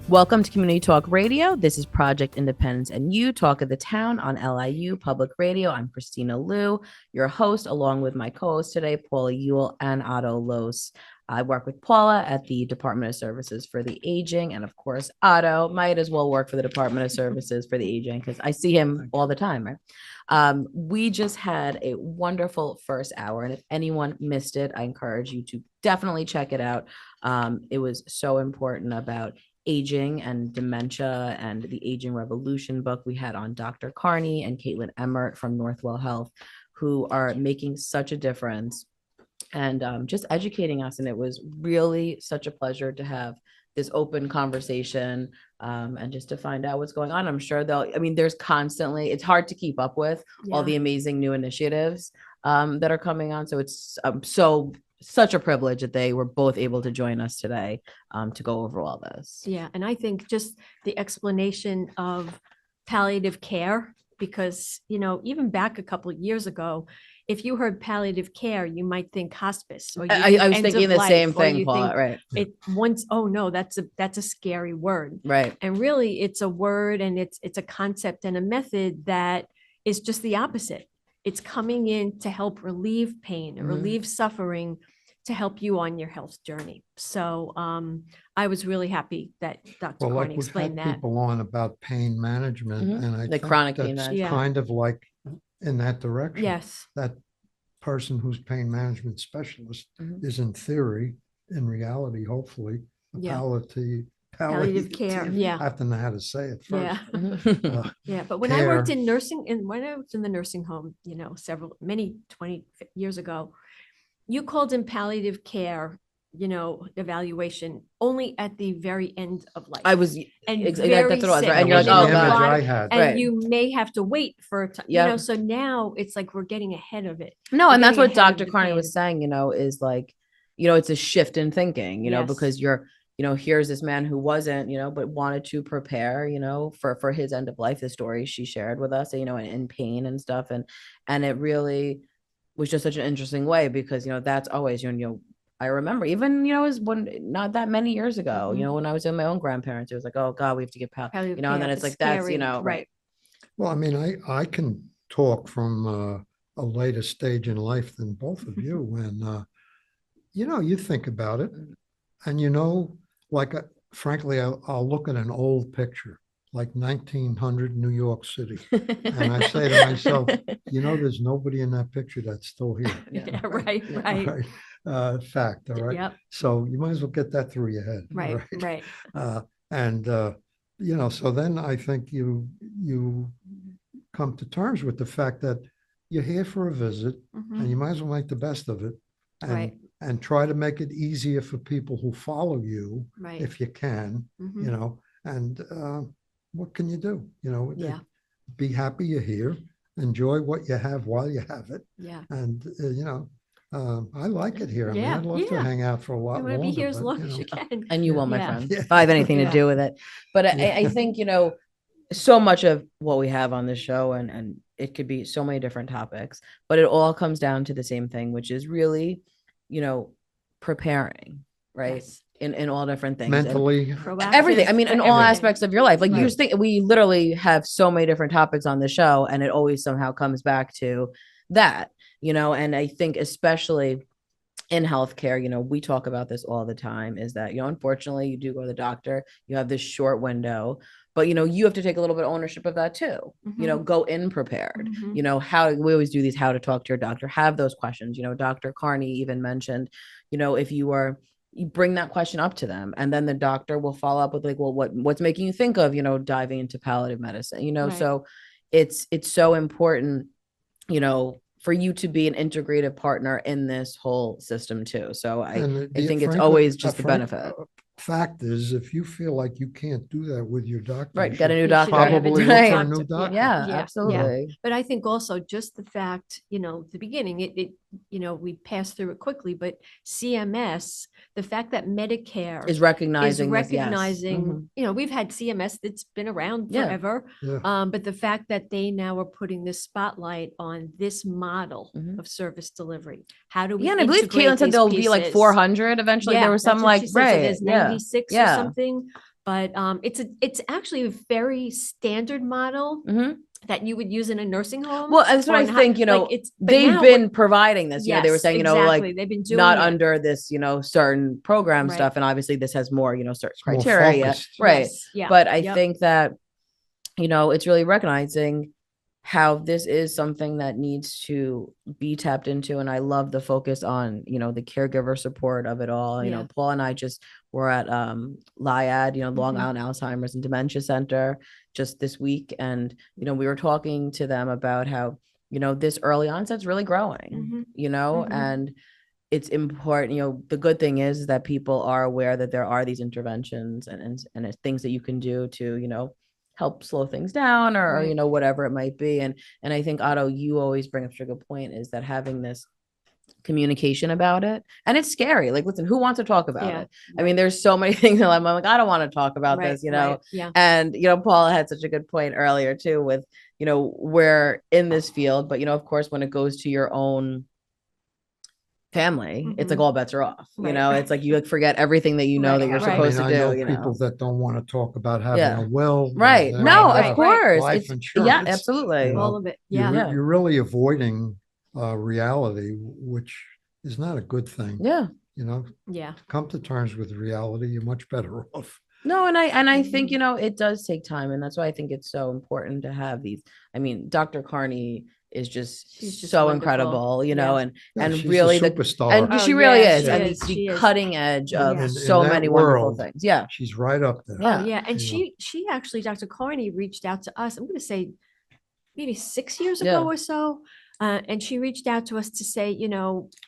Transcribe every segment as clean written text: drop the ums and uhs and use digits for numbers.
Welcome to Community Talk Radio. This is Project Independence and You, Talk of the Town on LIU Public Radio. I'm Kristina Liu, your host, along with my co-host today, Paula Ewell and Otto Los. I work with Paula at the Department of Services for the Aging. And of course, Otto might as well work for the Department of Services for the Aging because I see him all the time, right? We just had a wonderful first hour. And if anyone missed it, I encourage you to definitely check it out. It was so important about aging and dementia and the Aging Revolution book we had on Dr. Carney and Caitlin Emmert from Northwell Health, who are making such a difference and just educating us. And it was really such a pleasure to have this open conversation and just to find out what's going on. I'm sure there's constantly, it's hard to keep up with all the amazing new initiatives that are coming on. So it's such a privilege that they were both able to join us today to go over all this. Yeah, and I think just the explanation of palliative care, because, even back a couple of years ago, if you heard palliative care, you might think hospice. Or I was thinking the same thing, Paula, right? That's a scary word. Right. And really, it's a word and it's a concept and a method that is just the opposite. It's coming in to help relieve pain and relieve suffering to help you on your health journey. So I was really happy that Dr. Carney explained that. We've had people on about pain management, and I think chronic pain that's management. kind of like in that direction. Yes. That person who's pain management specialist is in theory, in reality, hopefully, palliative care. Yeah. I have to know how to say it first. Yeah. Yeah. But when I worked in nursing and when I was in the nursing home, many 20 years ago, you called in palliative care, evaluation only at the very end of life. I was, and that's what it was, right? And you're like, oh, God. I had. And Right. you may have to wait for a time, so now it's like we're getting ahead of it. No, and that's getting what ahead of Dr. the Carney pain. was saying, it's like, it's a shift in thinking, Yes. because you're, here's this man who wasn't, but wanted to prepare, for his end of life, the story she shared with us, in pain and stuff. And it really was just such an interesting way because, that's always, I remember even, it was not that many years ago, when I was with my own grandparents, it was like, oh God, we have to get palliative, and then it's like, scary. that's, right. Well, I mean, I can talk from a later stage in life than both of you when, you think about it and, frankly, I'll look at an old picture, like 1900 New York City. And I say to myself, there's nobody in that picture that's still here. Yeah, right. Fact, all right? Yep. So you might as well get that through your head. Right. So then I think you come to terms with the fact that you're here for a visit and you might as well make the best of it. And try to make it easier for people who follow you, if you can, and what can you do? Be happy you're here, enjoy what you have while you have it. Yeah. And, I like it here. I mean, Yeah, I'd love to hang out for a lot You longer. want to be here as but, long as you can. And you will, my Yeah. friend, Yeah. if I have anything to Yeah. do with it. But I think, so much of what we have on this show and it could be so many different topics, but it all comes down to the same thing, which is really, preparing, right? Yes. In all different things. Mentally, Proactive Everything. I mean, for in all everything. aspects of your life. Like you Right. just think we literally have so many different topics on the show and it always somehow comes back to that, and I think especially in healthcare, we talk about this all the time is that, unfortunately you do go to the doctor, you have this short window, but, you have to take a little bit of ownership of that too, go in prepared, how we always do these, how to talk to your doctor, have those questions, Dr. Carney even mentioned, if you bring that question up to them and then the doctor will follow up with like, well, what's making you think of, diving into palliative medicine, Right. So it's so important, for you to be an integrative partner in this whole system too. So I think it's always just the benefit. Fact is, if you feel like you can't do that with your doctor, Right. you Get a should new doctor. probably look for a new Right. doctor. Yeah, Yeah. absolutely. But I think also just the fact, the beginning, it we passed through it quickly, but CMS, the fact that Medicare Is recognizing this, yes. recognizing, we've had CMS that's been around Yeah. forever. Yeah. But the fact that they now are putting this spotlight on this model of service delivery. How do we Yeah, and I believe integrate Caitlin said these there'll be like pieces? 400 eventually. Yeah, There was that's some what like, she said. So right. there's Yeah. 96 or Yeah. something. But it's actually a very standard model that you would use in a nursing home. Well, that's what or I in a think, but they've now been providing this, they were Yes, saying, exactly. like they've been doing not it. under this, certain program Right. stuff. And obviously this has more, certain more criteria. focused. Right. Yes, yeah. But I Yep. think that, it's really recognizing how this is something that needs to be tapped into. And I love the focus on, the caregiver support of it all. Yeah. Paul and I just were at LIAD, Long Island Alzheimer's and Dementia Center just this week. And, we were talking to them about how, this early onset's really growing, and it's important. The good thing is that people are aware that there are these interventions and it's things that you can do to, help slow things down or, Right. whatever it might be. And I think, Otto, you always bring up such a good point, is that having this communication about it, and it's scary. Like, listen, who wants to talk about it? I mean, there's so many things that I'm like, I don't want to talk about this, Right. Yeah. And, Paula had such a good point earlier too with, we're in this field, but, of course, when it goes to your own family, it's like all bets are off. Right. It's like you forget everything that that you're Right. supposed I to know do. people that don't want to talk about having Yeah. a will. Right. They No, don't of have course. life It's insurance. yeah, absolutely. You All know, of it. Yeah. You're really avoiding reality, which is not a good thing. Yeah. Yeah. Come to terms with reality, you're much better off. No, and I think, it does take time. And that's why I think it's so important to have these. I mean, Dr. Carney is She's just so wonderful. incredible, Yeah. and she's really a superstar. and she Oh, really yeah, is. she And is. the She is. cutting edge of In so that many wonderful world, things. Yeah. She's right up there. Yeah. Oh, yeah. And You she actually, Dr. Carney reached out to us, I'm going to say maybe 6 years Yeah. ago or so. And she reached out to us to say,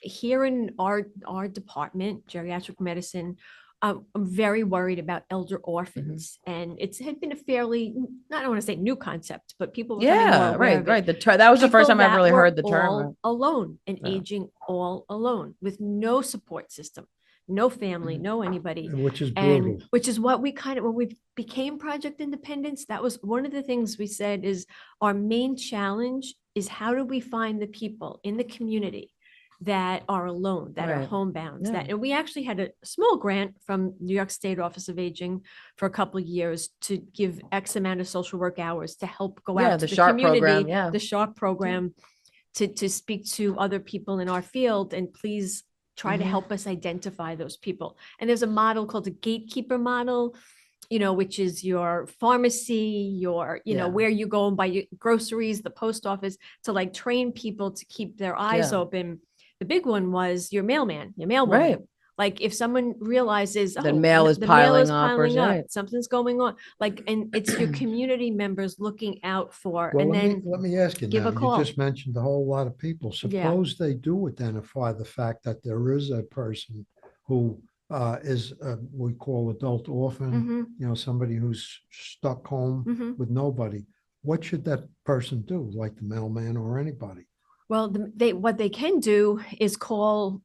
here in our department, geriatric medicine, I'm very worried about elder orphans. And it had been a fairly, I don't want to say new concept, but people were becoming more Yeah, aware right, of it. right. That was the first People time I've that really were heard the term. all alone and Yeah. aging all alone with no support system, no family, no anybody. Which is brutal. And which is what we when we became Project Independence, that was one of the things we said is our main challenge is how do we find the people in the community that are alone, that are Right. homebound, Yeah. and we actually had a small grant from New York State Office of Aging for a couple of years to give X amount of social work hours to help go Yeah, out the to the SHARP community, program, yeah. the SHARP program, to speak to other people in our field and please try to help us identify those people. And there's a model called the gatekeeper model, which is your pharmacy, your, Yeah. where you go and buy your groceries, the post office, to like train people to keep their eyes Yeah. open. The big one was your mailman, your mailwoman. Right. Like if someone realizes, The mail is the piling up or up, right. something's going on, and it's your community members looking out for, Well, and then let me ask you give now, a call. you just mentioned a whole lot of people. Suppose they do identify the fact that there is a person who is, we call adult orphan, somebody who's stuck home with nobody. What should that person do, like the mailman or anybody? Well, what they can do is call,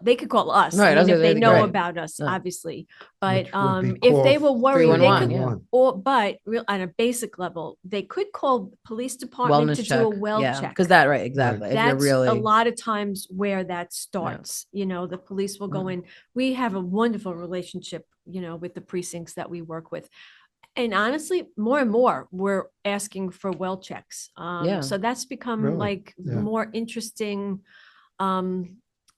they could call us. Right, I mean, if they know right. about us, Yeah. obviously. But Which would be if they call were worried, they 311, could, but on a basic level, they could call police department Wellness to check. do a well check. Because that, right, exactly. If you're That's really a lot of times where that starts. The police will go in. We have a wonderful relationship, with the precincts that we work with. And honestly, more and more, we're asking for well checks. So that's become Really? Yeah. more interesting.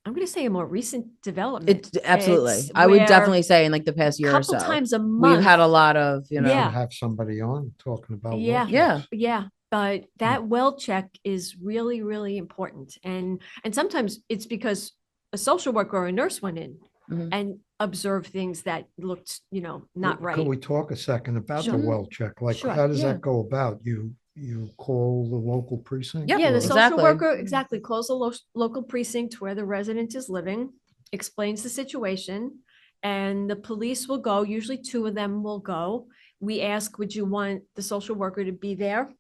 I'm going to say a more recent development. It's absolutely. It's I would where definitely say in like the past year or couple so. times a month. We've had a lot of, Yeah. Have somebody on talking about Yeah. what Yeah. Yeah, but that well check is really, really important. And sometimes it's because a social worker or a nurse went in and observed things that looked, not right. Can we talk a second about Sure. the well check? Like, Sure. how does Yeah. that go about? You call the local precinct? Yep. Yeah, the or- social Exactly. worker calls the local precinct where the resident is living, explains the situation, and the police will go. Usually two of them will go. We ask, would you want the social worker to be there,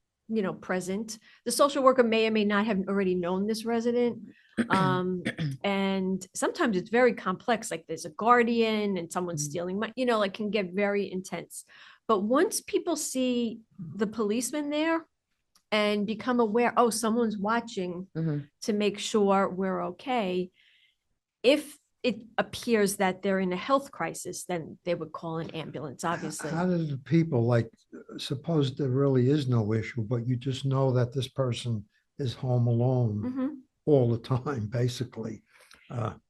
present? The social worker may or may not have already known this resident. And sometimes it's very complex, like there's a guardian and someone's stealing money, like can get very intense. But once people see the policeman there and become aware, someone's watching to make sure we're okay. If it appears that they're in a health crisis, then they would call an ambulance, obviously. How do the people, like, suppose there really is no issue, but you just know that this person is home alone Mhm. all the time, basically.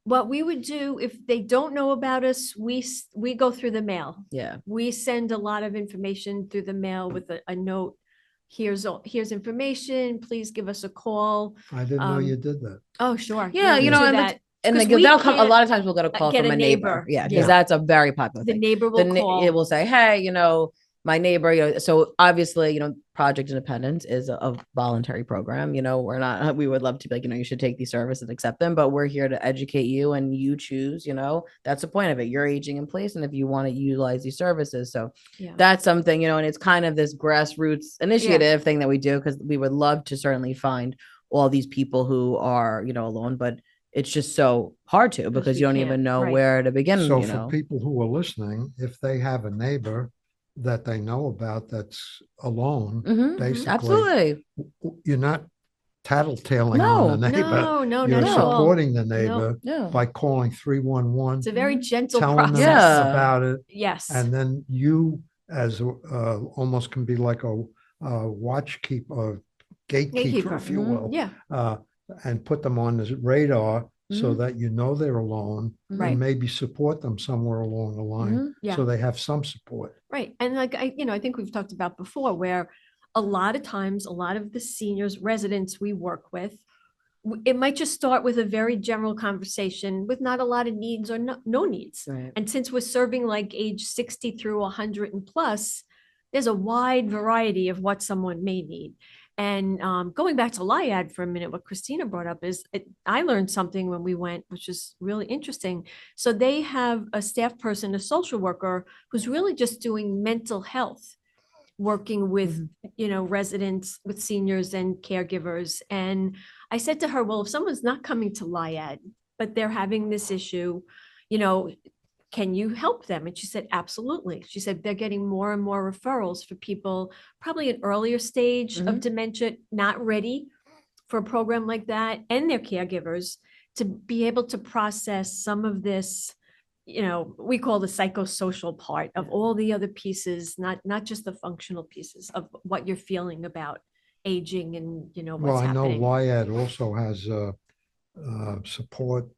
What we would do if they don't know about us, we go through the mail. Yeah. We send a lot of information through the mail with a note. Here's information. Please give us a call. I didn't know you did that. Oh, sure. Yeah, we you know, do and that. and 'Cause like, we that'll come. A can't lot of times we'll get a call get from a a neighbor. neighbor. Yeah, Yeah. because that's a very popular The thing. neighbor will call. It will say, hey, my neighbor, so obviously, Project Independence is a voluntary program. We're not, we would love to be like, you should take these services and accept them, but we're here to educate you and you choose, that's the point of it. You're aging in place. And if you want to utilize these services. So that's something, and it's kind of this grassroots initiative thing that we do, because we would love to certainly find all these people who are, alone, but it's just so hard to, because you don't even know where to begin. So for people who are listening, if they have a neighbor that they know about that's alone, basically, absolutely, you're not tattletaling on the neighbor. No, You're not at all. supporting the neighbor No. by calling 311. It's a very gentle telling process. them about it. Yes. And then you, as almost can be like a watchkeeper, gatekeeper, if you will. Yeah. And put them on the radar so Mhm. that they're alone, Right. and maybe support them somewhere along the line Yeah. so they have some support. Right. And like I think we've talked about before, where a lot of times, a lot of the seniors residents we work with, it might just start with a very general conversation with not a lot of needs or no needs. Right. And since we're serving like age 60 through 100 and plus, there's a wide variety of what someone may need. And going back to Liad for a minute, what Kristina brought up is I learned something when we went, which is really interesting. So they have a staff person, a social worker, who's really just doing mental health, working with, residents, with seniors and caregivers. And I said to her, well, if someone's not coming to Liad, but they're having this issue, can you help them? And she said, absolutely. She said, they're getting more and more referrals for people, probably an earlier stage of dementia, not ready for a program like that, and their caregivers, to be able to process some of this, we call the psychosocial part of all the other pieces, not just the functional pieces of what you're feeling about aging and, what's happening. Well, I know Liad also has support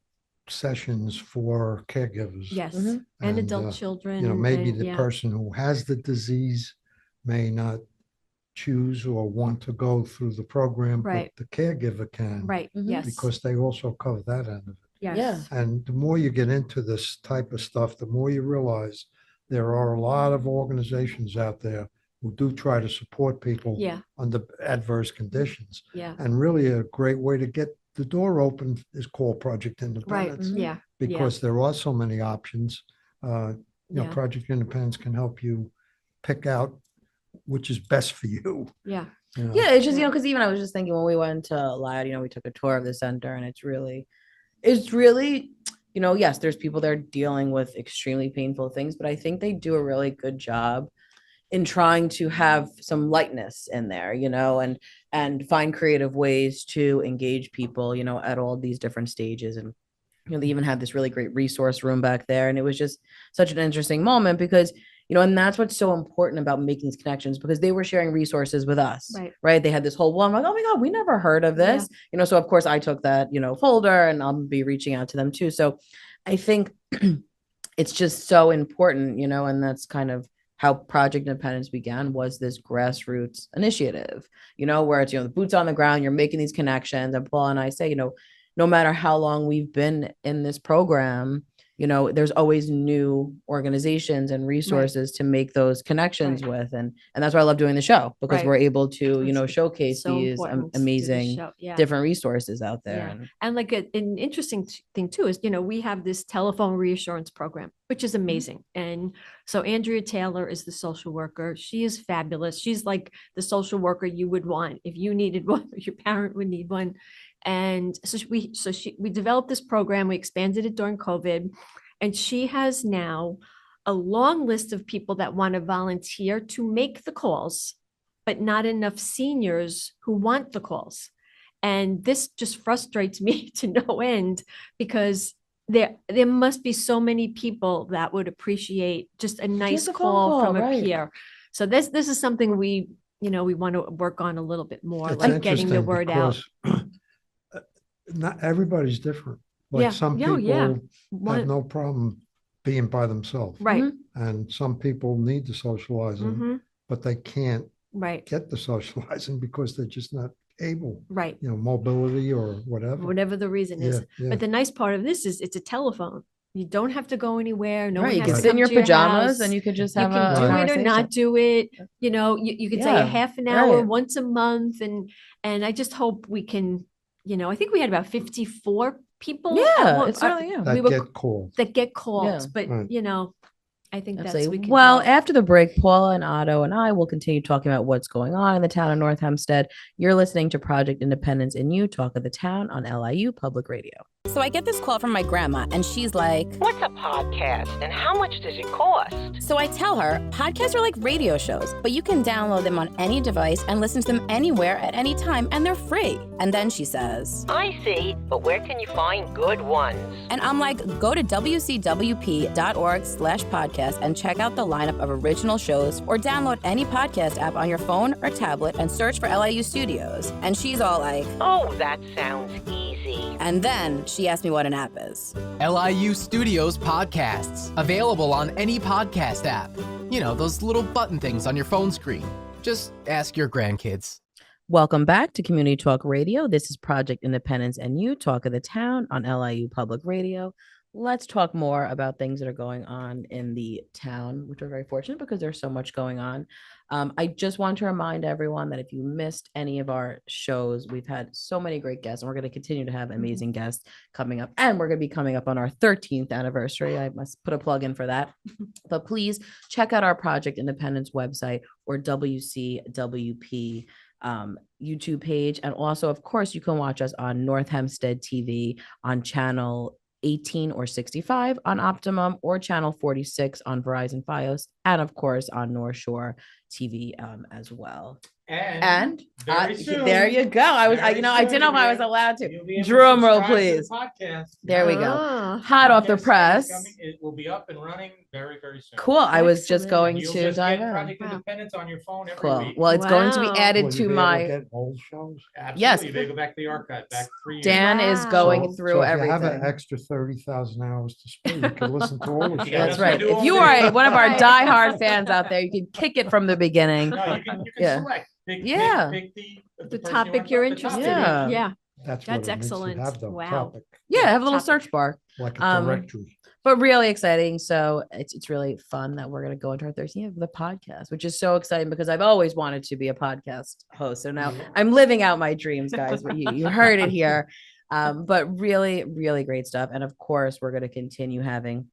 sessions for caregivers. Yes, and adult children. Maybe and, the person who has the disease may not choose or want to go through the program, Right. but the caregiver can. Right, yes. Because they also cover that end of it. Yes. Yeah. And the more you get into this type of stuff, the more you realize there are a lot of organizations out there who do try to support people Yeah. under adverse conditions. Yeah. And really a great way to get the door open is called Project Right, Independence. yeah. Because there are so many options. Yeah. Project Independence can help you pick out which is best for you. Yeah. Yeah, it's just, because even I was just thinking when we went to Liad, we took a tour of the center, and it's really, yes, there's people there dealing with extremely painful things, but I think they do a really good job in trying to have some lightness in there, and find creative ways to engage people, at all these different stages. And, they even had this really great resource room back there. And it was just such an interesting moment because, and that's what's so important about making these connections, because they were sharing resources with us, right? They had this whole one, like, oh my God, we never heard of this, so of course I took that, folder, and I'll be reaching out to them too. So I think it's just so important, and that's kind of how Project Independence began, was this grassroots initiative, where it's, the boots on the ground, you're making these connections. And Paula and I say, no matter how long we've been in this program, there's always new organizations and resources to make those connections with. And that's why I love doing the show, because we're able to, showcase these amazing different resources out there. Yeah. And like an interesting thing too is, we have this telephone reassurance program, which is amazing. And so Andrea Taylor is the social worker. She is fabulous. She's like the social worker you would want if you needed one, or your parent would need one. And so we developed this program. We expanded it during COVID, and she has now a long list of people that want to volunteer to make the calls, but not enough seniors who want the calls. And this just frustrates me to no end, because there must be so many people that would appreciate just a nice Just a phone call from call, a right. peer. So this is something we want to work on a little bit more, It's like getting the interesting word out. because not everybody's different. Yeah. Like some Oh, yeah. people have no problem being by themselves. Right. And some people need the socializing, but they can't Right. get the socializing because they're just not able, Right. mobility or whatever. Whatever the reason is. Yeah. But the nice part of this is it's a telephone. You don't have to go anywhere. No Right. one You has can to sit in come your to your pajamas house. and you could just You have can a do it or conversation. not do it. You could say Yeah, a half an hour right. once a month. And I just hope we can, I think we had about 54 people. Yeah, it's really, That get called. That get calls. Yeah. But, Right. I think that's Absolutely. we can Well, help. after the break, Paula and Otto and I will continue talking about what's going on in the town of North Hempstead. You're listening to Project Independence and You Talk of the Town on LIU Public Radio. So I get this call from my grandma, and she's like, "What's a podcast and how much does it cost?" So I tell her, podcasts are like radio shows, but you can download them on any device and listen to them anywhere at any time, and they're free. And then she says, "I see, but where can you find good ones?" And I'm like, go to wcwp.org/podcast and check out the lineup of original shows, or download any podcast app on your phone or tablet and search for LIU Studios. And she's all like, "Oh, that sounds easy." And then she asked me what an app is. LIU Studios podcasts, available on any podcast app. Those little button things on your phone screen. Just ask your grandkids. Welcome back to Community Talk Radio. This is Project Independence and You Talk of the Town on LIU Public Radio. Let's talk more about things that are going on in the town, which we're very fortunate because there's so much going on. I just want to remind everyone that if you missed any of our shows, we've had so many great guests, and we're going to continue to have amazing guests coming up. And we're going to be coming up on our 13th anniversary. I must put a plug in for that. But please check out our Project Independence website or WCWP YouTube page. And also, of course, you can watch us on North Hempstead TV on channel 18 or 65 on Optimum, or channel 46 on Verizon Fios, and of course on North Shore TV as well. And very soon, there you go. I didn't know if I was allowed to. Drum roll, please. There we go. Hot off the press. It will be up and running very, very soon. Cool. I was just Excellent. going And you'll to just dive get in. Project Independence on your phone every Cool. week. Well, it's going to be Wow. added Will to you be able my. get old shows? Absolutely. Yes. They go back to the archive, back 3 years. Dan is Wow. going So through if everything. you have an extra 30,000 hours to spare, you can listen to all the shows. Yeah, That's what I right. do If all you day. are one of our Right. diehard fans out there, you can kick it from the beginning. No, you can Yeah. select. Pick Yeah. The person topic you you're want, the interested Yeah. in. Yeah. That's That's what it needs to excellent. have, the Wow. topic, Yeah, have a little Topic. search bar. like a Um, directory. But really exciting. So it's really fun that we're going to go into our 13th of the podcast, which is so exciting because I've always wanted to be a podcast host. So now I'm living out my dreams, guys. But you heard it here. But really, really great stuff. And of course, we're going to continue having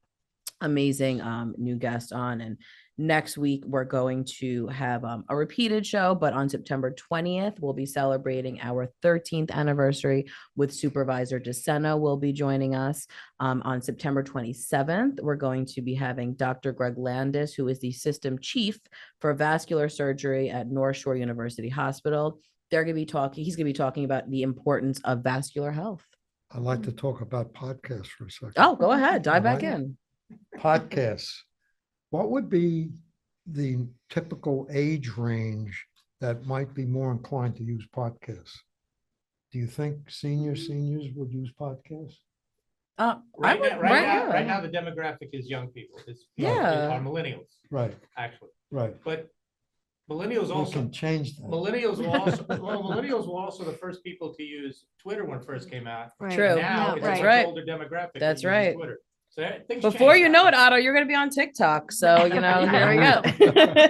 amazing new guests on. And next week, we're going to have a repeated show, but on September 20th, we'll be celebrating our 13th anniversary with Supervisor DeSena will be joining us. On September 27th, we're going to be having Dr. Greg Landis, who is the system chief for vascular surgery at North Shore University Hospital. He's going to be talking about the importance of vascular health. I'd like to talk about podcasts for a second. Oh, go ahead. Dive back Alright. in. Podcasts. What would be the typical age range that might be more inclined to use podcasts? Do you think seniors would use podcasts? Right yeah. now, the demographic is young people. It's Yeah. are millennials, Right, actually. right. But millennials We also can change that. millennials were also the first people to use Twitter when it first came out. Right. True. Now Yeah, it's right. a Right. much older demographic. that That's uses right. Twitter. So things Before change you know it, now. Otto, you're going to be on TikTok. So, here we go.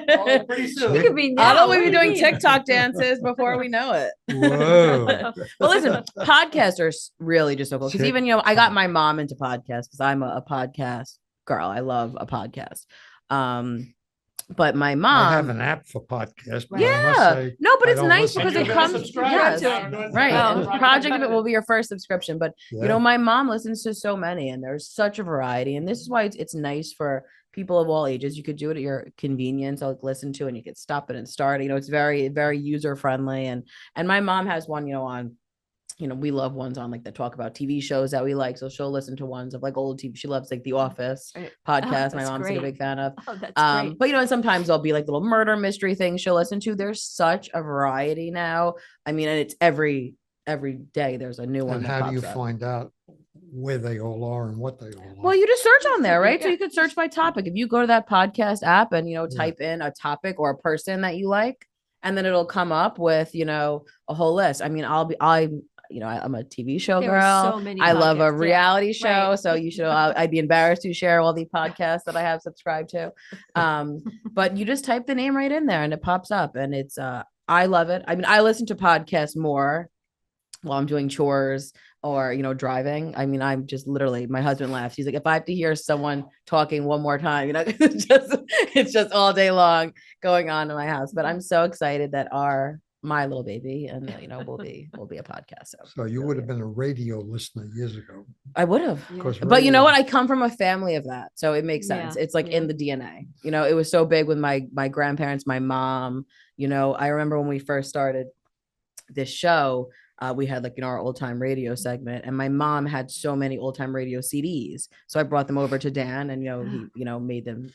Oh, pretty soon. You could be now. Otto will What be do you doing mean? TikTok dances before we know it. Whoa. Well, listen, podcasts are really just so cool. Because even, I got my mom into podcasts because I'm a podcast girl. I love a podcast. But my mom. I have an app for podcasts. but I must Yeah. say, No, but I it's don't nice listen because to it them. comes. Subscribe Yes. to it. Right. Oh. And Project of It will be your first subscription. But Yeah. my mom listens to so many, and there's such a variety. And this is why it's nice for people of all ages. You could do it at your convenience, like listen to, and you could stop it and start. It's very, very user friendly. And my mom has one, on you know, we love ones on like that talk about TV shows that we like. So she'll listen to ones of like old TV. She loves like The Office Right. podcast. My that's mom's like a great. big fan of. Oh, that's great. But you know, and sometimes there'll be like little murder mystery things she'll listen to. There's such a variety now. I mean, and it's every day there's a new one. And that how do you pops up. find out where they all are and what they all are? Well, you just search on there, right? So Yeah. you could search by topic. If you go to that podcast app and, you know, Yeah. type in a topic or a person that you like, and then it'll come up with, you know, a whole list. I mean, I'm a TV show There are girl. so many I love a podcasts, yeah. reality show. Right. So you should, I'd be embarrassed to share all the podcasts that I have subscribed to. But you just type the name right in there and it pops up, and it's, I love it. I mean, I listen to podcasts more while I'm doing chores or, you know, driving. I mean, I'm just literally, my husband laughs. He's like, if I have to hear someone talking one more time, you know, it's just all day long going on in my house. But I'm so excited that my little baby, and you know, will be a podcast. So you would have been a radio listener years ago. I would have. Yeah. 'Cause But you know radio- what? I come from a family of that. So it makes sense. Yeah, It's like yeah. in the DNA. You know, it was so big with my grandparents, my mom. You know, I remember when we first started this show, we had like, you know, our old time radio segment, and my mom had so many old time radio CDs. So I brought them over to Dan, and, you know, he, you know, made them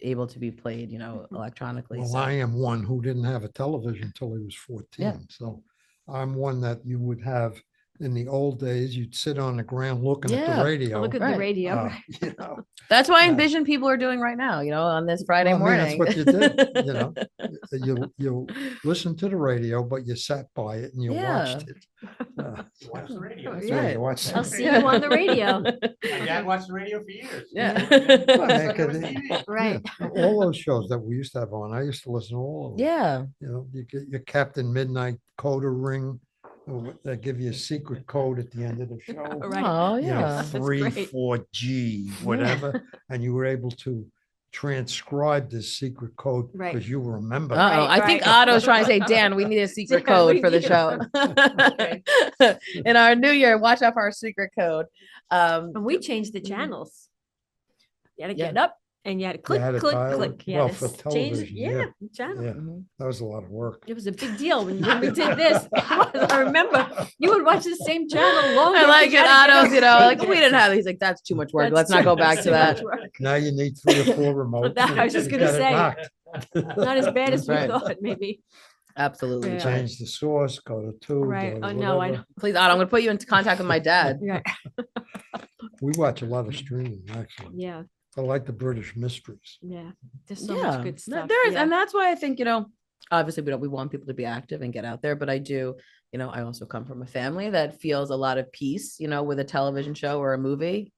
able to be played, you know, electronically. Well, So I am one who didn't have a television until he was 14. Yeah. So I'm one that you would have in the old days, you'd sit on the ground looking at Yeah. the radio. Look at Right. the radio. uh, right. you know, that's what I Yeah. envision people are doing right now, you know, on this Friday Well, I morning. mean, that's what you did, you know. You listen to the radio, but you sat by it and you Yeah. watched it. You watch the radio. Oh, That's yeah. right. You watched I'll it. see you on the radio. My dad watched the radio for years. Yeah. Well, man, Like it was 'cause it- TV. Right. Yeah, all those shows that we used to have on, I used to listen to all of them. Yeah. You know, you get your Captain Midnight coder ring. They give you a secret code at the end of the show. Right. Oh, You know, yeah. 34G, whatever, and you were able to transcribe this secret code Right. because you remember. Uh-oh. Right, I think right. Otto's trying to say, Dan, we need a secret Dan, code we for the need show. In our new year, watch out for our secret code. And we changed the channels. You had to Yeah. get up and you had to click, had to click, dial click. it. You Well, had for to change it. television, Yeah, yeah. channel. Yeah, Mhm. that was a lot of work. It was a big deal when we did this. I remember you would watch the same channel longer. I like because you it, had to get Otto's, up. you know, like we didn't have, he's like, that's too much work. That's Let's not too- go back that's to too that. much work. Now you need 3 or 4 remotes. That- I was just You gonna got it say. locked. Not as bad as we Right. thought, maybe. Absolutely. Yeah. Change the source, go to 2. Right. go to Oh, no, I whatever. know. Please, Otto, I'm going to put you into contact with my dad. Yeah. We watch a lot of streaming, actually. Yeah. I like the British mysteries. Yeah. There's so Yeah, much good stuff. there is. Yeah. And that's why I think, you know, obviously we want people to be active and get out there, but I do, you know, I also come from a family that feels a lot of peace, you know, with a television show or a movie.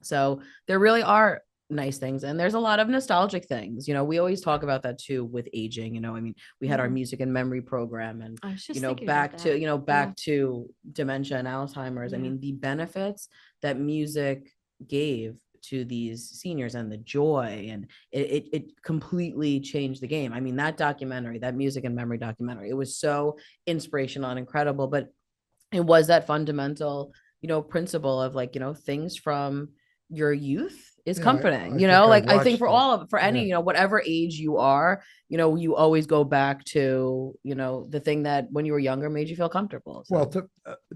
So there really are nice things, and there's a lot of nostalgic things. You know, we always talk about that too with aging. You know, I mean, we had our Mhm. music and memory program, and I was just you know, thinking about back that. to, you know, back to dementia and Alzheimer's. I Yeah. mean, the benefits that music gave to these seniors and the joy, and it completely changed the game. I mean, that documentary, that music and memory documentary, it was so inspirational and incredible, but it was that fundamental, you know, principle of like, you know, things from your youth is Yeah, comforting, I you know, think like I I think for watched all of, for any, Yeah. you know, whatever age you are, you know, you always go back to, you know, the thing that when you were younger made you feel comfortable. So, Well,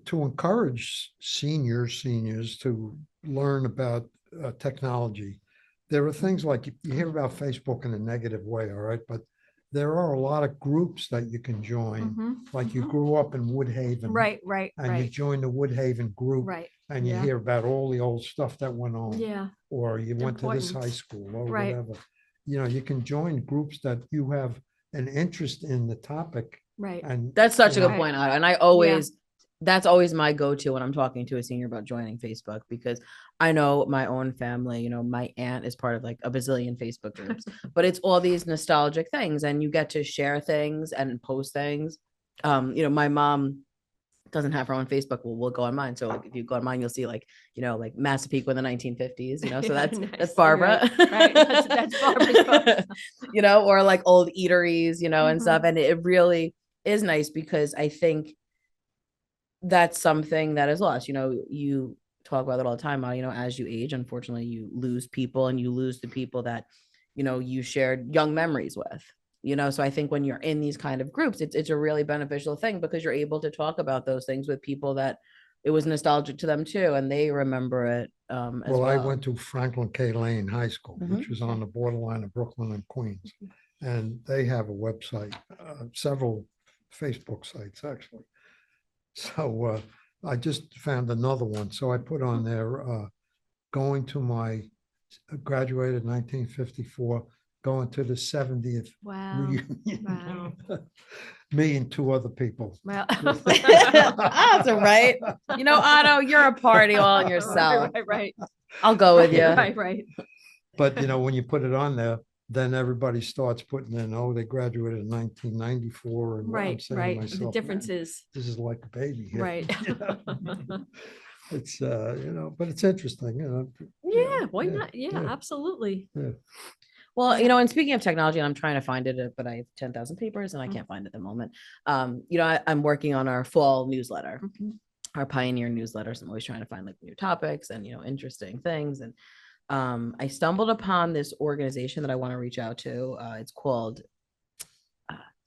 to encourage seniors to learn about technology, there are things like you hear about Facebook in a negative way, all right, but there are a lot of groups that you can join. Mhm, Like you mhm. grew up in Woodhaven, Right, right, and you right, join the Woodhaven group, right. and you yeah. hear about all the old stuff that went on, Yeah, or you went to this Important. high school or Right. whatever. You know, you can join groups that you have an interest in the topic, right. and that's such a you good know, point, Otto. And I always, that's always my go-to when I'm talking to a senior about joining Facebook, because I know my own family, you know, my aunt is part of like a bazillion Facebook groups, but it's all these nostalgic things, and you get to share things and post things. You know, my mom doesn't have her own Facebook. Well, we'll go on mine. So like, if you go on mine, you'll see like, you know, like Massapequa in the 1950s, you know, so that's Nice. Barbara. Right. That's Barbara's post. You know, or like old eateries, you know, and Mhm. stuff. And it really is nice, because I think that's something that is lost. You know, you talk about it all the time, you know, as you age, unfortunately, you lose people, and you lose the people that, you know, you shared young memories with, So I think when you're in these kind of groups, it's a really beneficial thing because you're able to talk about those things with people that it was nostalgic to them too, and they remember it as well. I went to Franklin K. Lane High School, which was on the borderline of Brooklyn and Queens. And they have a website, several Facebook sites, actually. So I just found another one. So I put on there, going to my, graduated 1954, going to the 70th Wow. reunion. Wow. Me and two other people. Well, That's all right. Otto, you're a party all in yourself. Right. I'll go with you. Right. But when you put it on there, then everybody starts putting in, they graduated in 1994. And I'm saying to Right. myself, The "Man, differences. this is like a baby here." Right. It's, but it's interesting. Yeah, why yeah, not? Yeah, absolutely. Well, and speaking of technology, and I'm trying to find it, but I have 10,000 papers and I can't find it at the moment. I'm working on our fall newsletter, our Pioneer newsletter. So I'm always trying to find like new topics and, interesting things. And I stumbled upon this organization that I want to reach out to. It's called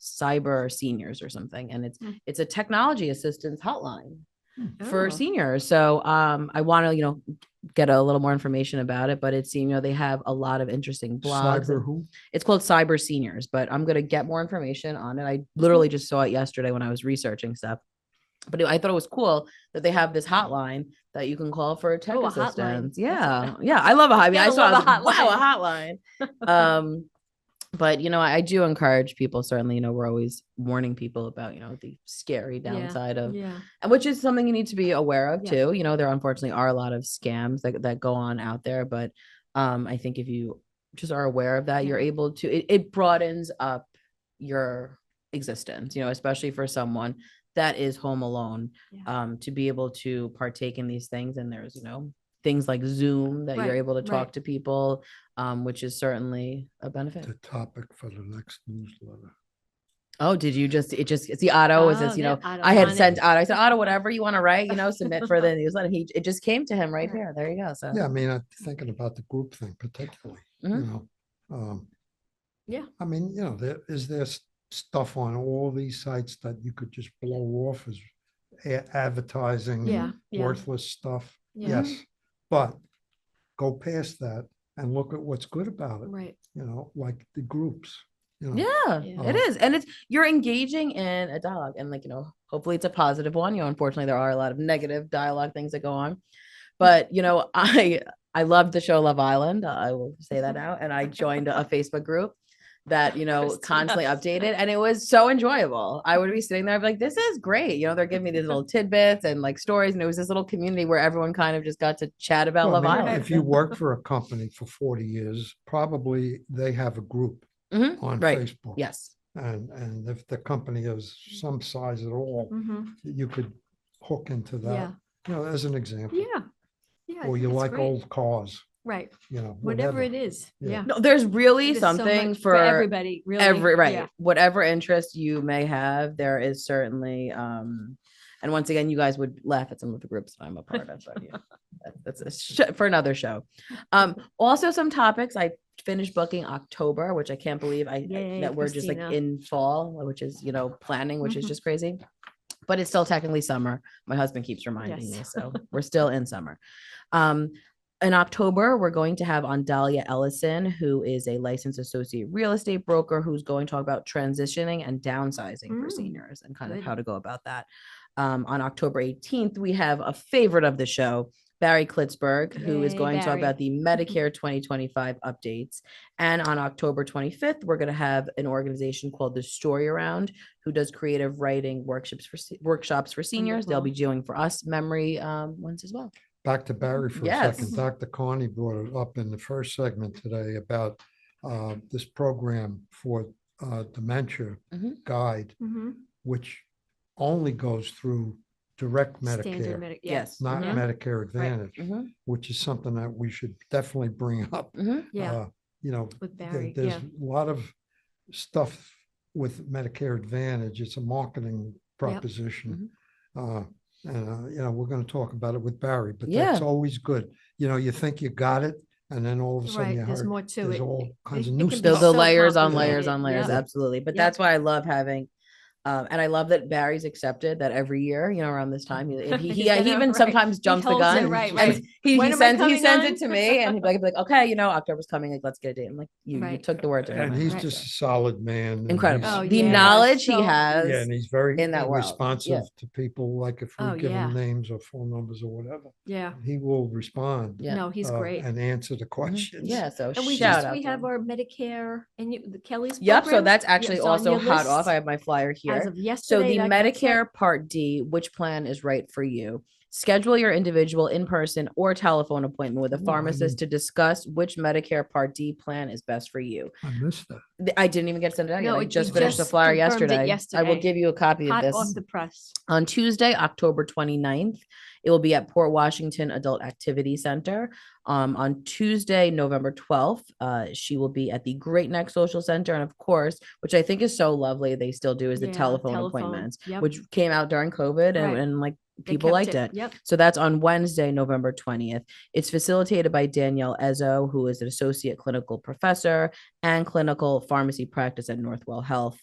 Cyber Seniors or something. And it's a technology assistance hotline for seniors. So I want to, get a little more information about it, but it's, they have a lot of interesting blogs. Cyber who? It's called Cyber Seniors, but I'm going to get more information on it. I literally just saw it yesterday when I was researching stuff, but I thought it was cool that they have this hotline that you can call for tech assistance. Yeah. Yeah. I love a hotline. I saw a hotline. But, I do encourage people, certainly, we're always warning people about, the scary downside of, and which is something you need to be aware of too. There unfortunately are a lot of scams that go on out there, but I think if you just are aware of that, you're able to, it broadens up your existence, especially for someone that is home alone, to be able to partake in these things. And there's, things like Zoom that you're able to talk to people, which is certainly a benefit. The topic for the next newsletter. Oh, did you see Otto was this, I had sent Otto, I said, Otto, whatever you want to write, submit for the newsletter. It just came to him right here. There you go. So yeah, I mean, I'm thinking about the group thing particularly, I mean, there stuff on all these sites that you could just blow off as advertising, worthless stuff. Yes, but go past that and look at what's good about it. Right. Like the groups. It is. And you're engaging in a dialogue, and hopefully it's a positive one. Unfortunately there are a lot of negative dialogue things that go on, but I loved the show Love Island. I will say that now. And I joined a Facebook group that, constantly updated, and it was so enjoyable. I would be sitting there, I'd be like, this is great. They're giving me these little tidbits and like stories. And it was this little community where everyone kind of just got to chat about Love Island. If you work for a company for 40 years, probably they have a group on Facebook. Yes. And if the company is some size at all, you could hook into that, as an example. Yeah. Or you like old cars. Right. Whatever it is. Yeah. No, there's really something for everybody, really. Whatever interest you may have, there is certainly, and once again, you guys would laugh at some of the groups that I'm a part of, but that's for another show. Also some topics, I finished booking October, which I can't believe that we're just like in fall, which is, planning, which is just crazy, but it's still technically summer. My husband keeps reminding me, so we're still in summer. In October, we're going to have on Dahlia Ellison, who is a licensed associate real estate broker, who's going to talk about transitioning and downsizing for seniors and kind of how to go about that. On October 18th, we have a favorite of the show, Barry Klitzberg, who is going to talk about the Medicare 2025 updates. And on October 25th, we're going to have an organization called The Story Around, who does creative writing workshops for seniors. They'll be doing for us memory ones as well. Back to Barry for a second. Dr. Carney brought it up in the first segment today about this program for dementia guide, which only goes through direct Medicare, not Medicare Advantage, which is something that we should definitely bring up. With Barry, there's a lot of stuff with Medicare Advantage. It's a marketing proposition. And we're going to talk about it with Barry, but that's always good. You think you got it, And then all of a sudden Right, you there's heard more to there's it. all kinds It of can new be The stuff. so layers on complicated. layers on layers, Yep. absolutely. But Yep. that's why I love having, and I love that Barry's accepted that every year, around this time, he He's gonna- even right. sometimes He jumps the holds it, gun, right, and right. he When am I sends coming it on? to me, and he'd be like, okay, October's coming, like let's get a date. I'm like, you Right. took the words out of And my he's mouth. just So. a solid man. and Incredible. he's- Oh, The yeah, knowledge he so- has. Yeah, and he's very in that world. responsive Yeah. to people. Like if we Oh, give yeah. him names or phone numbers or whatever, Yeah. he will respond. Yeah. No, he's great. And answer the questions. Yeah, so And we shout out. we to have him. our Medicare and the Kelly's. Yep, so program. that's actually It's on also your hot list off. I have my flyer As here. of So yesterday. the that got set. Medicare Part D, which plan is right for you? Schedule your individual in-person or telephone appointment with a Ooh, I pharmacist to discuss which Medicare Part D plan is best for you. I missed that. I didn't even get sent it out yet. No, I we just finished the just flyer confirmed it yesterday. I will yesterday. give you a copy of Hot this. off the press. On Tuesday, October 29th, it will be at Port Washington Adult Activity Center. On Tuesday, November 12th, she will be at the Great Neck Social Center. And of course, which I think is so lovely, they still do is the Yeah, telephone telephone. appointments, Yep. which came out during COVID and, Right. and like They people kept liked it. Yep. So that's on Wednesday, November 20th. It's facilitated by Danielle Ezzo, who is an associate clinical professor and clinical pharmacy practice at Northwell Health.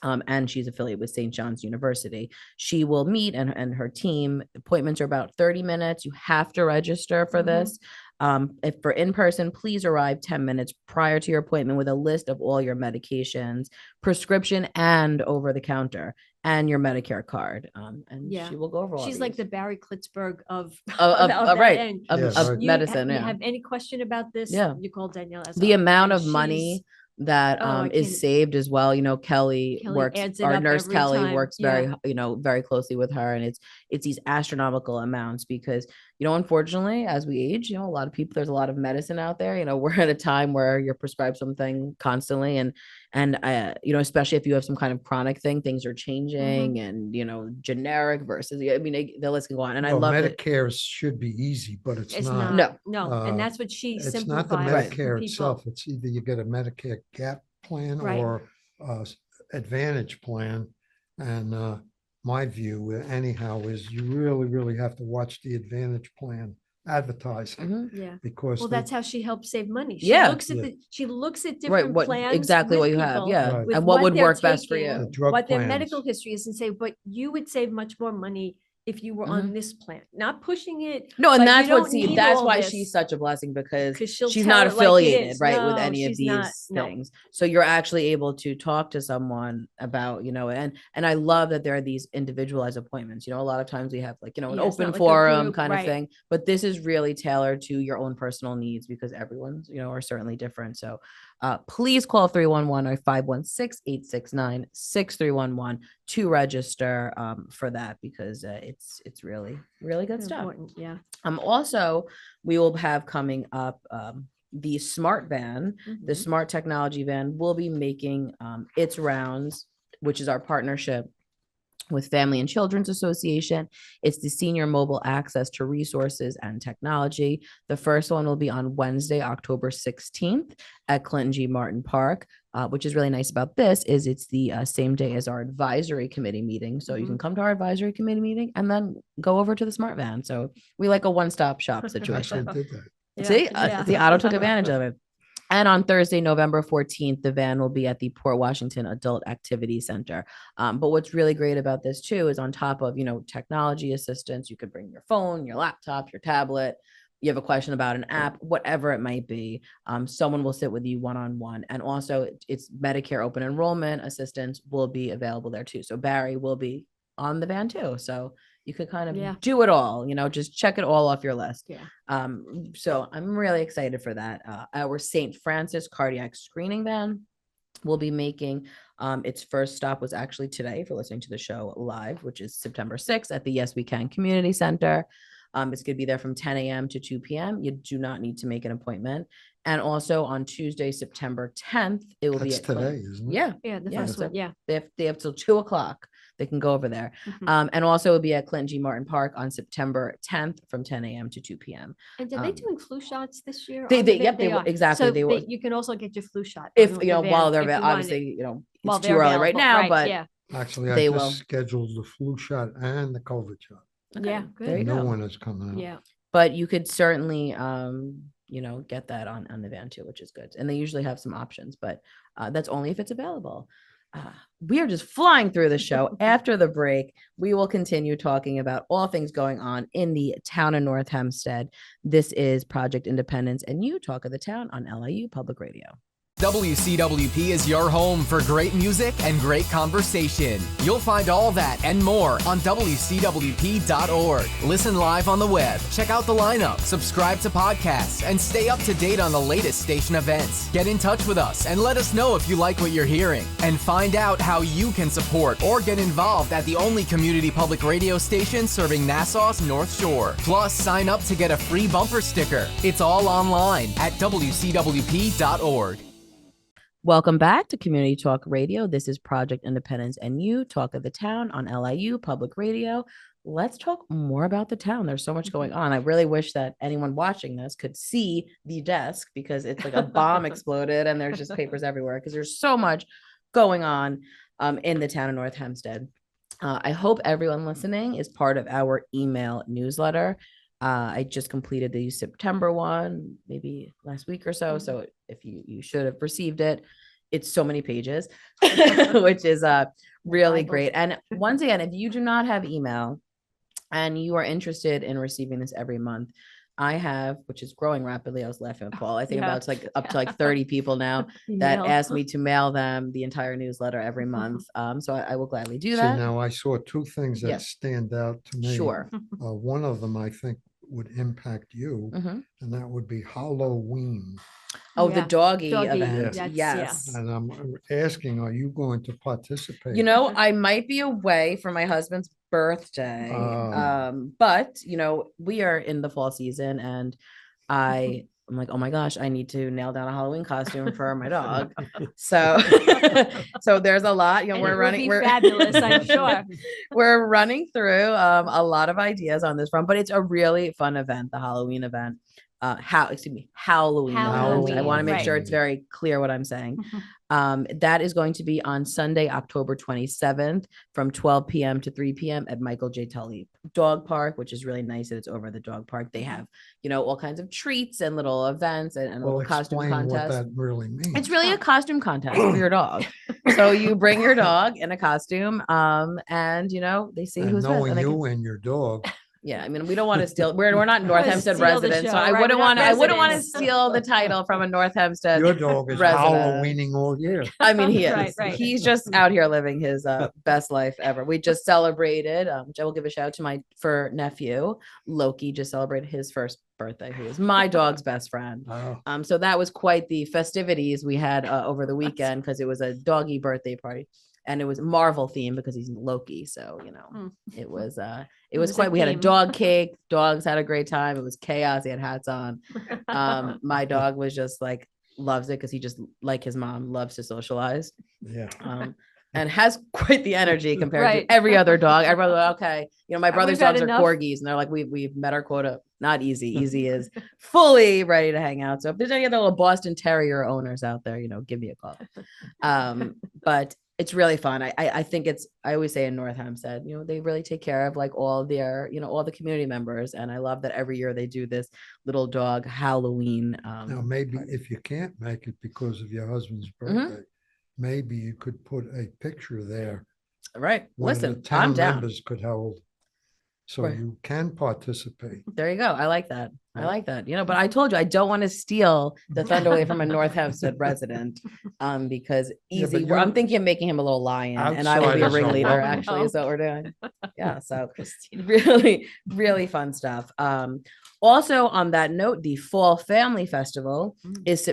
And she's affiliated with St. John's University. She will meet and her team. Appointments are about 30 minutes. You have to register for this. If for in-person, please arrive 10 minutes prior to your appointment with a list of all your medications, prescription and over the counter, and your Medicare card. And Yeah. she will go over all She's like the these. Barry Klitzberg of Of that right, end. of, Yeah, of right. medicine. You Yeah. have any question about this? Yeah. You call Danielle. As The well, amount and of money she's- that Oh, I is can't- saved as well. Kelly Kelly works, adds it our up nurse every Kelly time. works Yeah. very closely with her, and it's these astronomical amounts because unfortunately as we age, a lot of people, there's a lot of medicine out there. We're at a time where you're prescribed something constantly, and especially if you have some kind of chronic thing, things are changing, and generic versus the list can go on. And I Well, love that. Medicare should be easy, but it's It's not. not. No. No. Uh, And that's what she It's not the simplifies. Right. for Medicare people. itself. It's either you get a Medicare Gap plan Right. or Advantage plan. And my view anyhow is you really, really have to watch the Advantage plan advertising Mhm. Yeah. because Well, that's how she helps save money. She Yeah. looks at Yeah. she looks at Right, different what plans. exactly with what you have, people, yeah, Right. with and what would they're work best for taking, the you. drug what their plans. medical history is, and say, but you would save much more money if you were on this plan. Not pushing it. No, but and you that's don't need that's all why this, she's such a blessing because 'cause she'll she's tell not it like it affiliated, is. right, with No, any of she's these not. No. things. So you're actually able to talk to someone about, and I love that there are these individualized appointments. A lot of times we have an Yeah, it's not open like a forum group, kind of right. thing, but this is really tailored to your own personal needs because everyone's, are certainly different. So please call 311 or 516-869-6311 to register for that because it's really, really good stuff. Important. Yeah. Also, we will have coming up the smart van. The Mhm. smart technology van will be making its rounds, which is our partnership with Family and Children's Association. It's the senior mobile access to resources and technology. The first one will be on Wednesday, October 16th at Clinton G. Martin Park. Which is really nice about this is it's the same day as our advisory committee meeting. So you can come to our advisory committee meeting and then go over to the smart van. So we like a one-stop shop Actually situation. did that. See, Yeah. the Otto took advantage of it. And on Thursday, November 14th, the van will be at the Port Washington Adult Activity Center. But what's really great about this too is on top of, technology assistance, you could bring your phone, your laptop, your tablet. You have a question about an app, whatever it might be. Someone will sit with you one-on-one. And also it's Medicare open enrollment assistance will be available there too. So Barry will be on the van too. So you could kind of do it all, just check it all off your list. Yeah. So I'm really excited for that. Our St. Francis cardiac screening van will be making its first stop was actually today for listening to the show live, which is September 6th at the Yes We Can Community Center. It's going to be there from 10 a.m. to 2 p.m. You do not need to make an appointment. And also on Tuesday, September 10th, it will be That's at today, isn't it? Yeah. Yeah. The Yeah, first so one. Yeah. They have till 2:00. They can go over there. Mhm. And also it'll be at Clinton G. Martin Park on September 10th from 10 a.m. to 2 p.m. And are they doing flu shots this year? They on the did. van? Yep, they will. are. Exactly. So They will. you can also get your flu shot. If, on the van while they're if you want it. obviously, While it's too they're early right available. now, Right, but yeah. Actually, I They just will. scheduled the flu shot and the COVID shot. Yeah. there you Good. No go. one is coming out. Yeah. But you could certainly get that on the van too, which is good. And they usually have some options, but that's only if it's available. We are just flying through the show. After the break, we will continue talking about all things going on in the town of North Hempstead. This is Project Independence, and you talk of the town on LIU Public Radio. WCWP is your home for great music and great conversation. You'll find all that and more on WCWP.org. Listen live on the web, check out the lineup, subscribe to podcasts, and stay up to date on the latest station events. Get in touch with us and let us know if you like what you're hearing. And find out how you can support or get involved at the only community public radio station serving Nassau's North Shore. Plus, sign up to get a free bumper sticker. It's all online at WCWP.org. Welcome back to Community Talk Radio. This is Project Independence, and you talk of the town on LIU Public Radio. Let's talk more about the town. There's so much going on. I really wish that anyone watching this could see the desk, because it's like a bomb exploded and there's just papers everywhere, because there's so much going on in the town of North Hempstead. I hope everyone listening is part of our email newsletter. I just completed the September one, maybe last week or so. So if you should have received it, it's so many pages, which is really great. And once again, if you do not have email and you are interested in receiving this every month, I have, which is growing rapidly. I was laughing at Paul. I think about it's like up to like 30 people now that asked me to mail them the entire newsletter every month. So I will gladly do that. See, now I saw two things that Yes. stand out to me. Sure. One of them I think would impact you, and that would be Halloween. Oh, the doggy Doggy, event. that's- Yes. And I'm asking, are you going to participate? I might be away for my husband's birthday. But we are in the fall season, and I'm like, oh my gosh, I need to nail down a Halloween costume for my dog. So there's a lot, And we're it will running, be we're fabulous, I'm sure. we're running through a lot of ideas on this front, but it's a really fun event, the Halloween event. Halloween. event. I want to make right. sure it's very clear what I'm saying. That is going to be on Sunday, October 27th from 12 p.m. to 3 p.m. at Michael J. Tully Dog Park, which is really nice that it's over the dog park. They have, all kinds of treats and little events and a little costume explain contest. what that really means. It's really a costume contest for your dog. So you bring your dog in a costume, and they see And who's best. knowing And they you can- and your dog. Yeah, I mean, we don't want to steal. We're not North Wanna Hempstead steal the residents, so show, I right? wouldn't We're not want to. I wouldn't want to residents. steal the title from a North Hempstead. Your dog is resident. Halloweening all year. I mean, he is. Right. He's just out here living his best life ever. We just celebrated, which I will give a shout out to my nephew Loki. Just celebrated his first birthday, who is my dog's best friend. Oh. So that was quite the festivities we had over the weekend, because it was a doggy birthday party. And it was Marvel themed because he's Loki. So, it was was quite, a we had a theme. dog cake. Dogs had a great time. It was chaos. He had hats on. My dog was just like, loves it because he just, like his mom, loves to socialize. Yeah. And has quite the energy compared Right. to every other dog. Everybody's like, okay. My brother's We've had dogs are enough. corgis, and they're like, we've met our quota. Not easy. Easy is fully ready to hang out. So if there's any other little Boston Terrier owners out there, give me a call. But it's really fun. I think I always say in North Hempstead, they really take care of like all their, all the community members. And I love that every year they do this little dog Halloween. Now, maybe if you can't make it because of your husband's birthday, maybe you could put a picture there. Right. One Listen, of the town I'm down. members could hold, so Right. you can participate. There you go. I like that. But I told you, I don't want to steal the thunder away from a North Hempstead resident, because Yeah, easy. but I'm you're thinking of making him a little lion, and I will be a outsiders are ringleader. welcome. Actually, is what we're doing. Yeah. So really, really fun stuff. Also on that note, the Fall Family Festival is